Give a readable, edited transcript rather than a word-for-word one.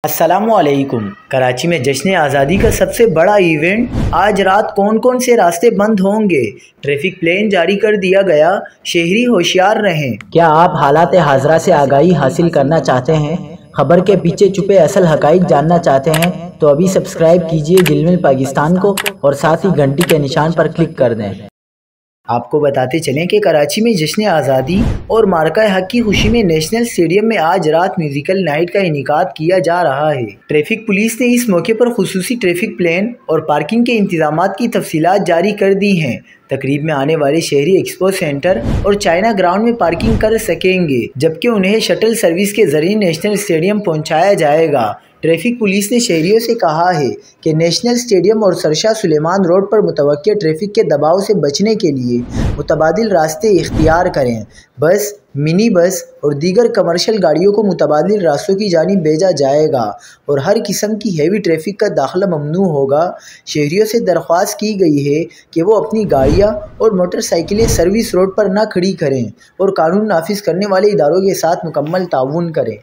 अस्सलामुअलैकुम। कराची में जश्न आज़ादी का सबसे बड़ा इवेंट, आज रात कौन कौन से रास्ते बंद होंगे, ट्रैफिक प्लान जारी कर दिया गया, शहरी होशियार रहें। क्या आप हालात हाज़रा से आगाही हासिल करना चाहते हैं? खबर के पीछे छुपे असल हकाइक जानना चाहते हैं? तो अभी सब्सक्राइब कीजिए दिलमिल पाकिस्तान को और साथ ही घंटी के निशान पर क्लिक कर दें। आपको बताते चलें कि कराची में जश्न आज़ादी और मार्का हक की खुशी में नेशनल स्टेडियम में आज रात म्यूजिकल नाइट का इनेकाद किया जा रहा है। ट्रैफिक पुलिस ने इस मौके पर खुसूसी ट्रैफिक प्लान और पार्किंग के इंतजामात की तफसीलात जारी कर दी हैं। तकरीब में आने वाले शहरी एक्सपो सेंटर और चाइना ग्राउंड में पार्किंग कर सकेंगे, जबकि उन्हें शटल सर्विस के जरिए नेशनल स्टेडियम पहुंचाया जाएगा। ट्रैफिक पुलिस ने शहरियों से कहा है कि नेशनल स्टेडियम और सरशाह सुलेमान रोड पर मुतवक्किल ट्रैफिक के दबाव से बचने के लिए मुतबादिल रास्ते इख्तियार करें। बस, मिनी बस और दीगर कमर्शियल गाड़ियों को मुतबादिल रास्तों की जानिब भेजा जाएगा और हर किस्म की हैवी ट्रैफिक का दाखिला ममनू होगा। शहरियों से दरख्वास्त की गई है कि वो अपनी गाड़ियाँ और मोटरसाइकिलें सर्विस रोड पर न खड़ी करें और कानून नाफिज करने वाले इदारों के साथ मुकम्मल ताउन करें।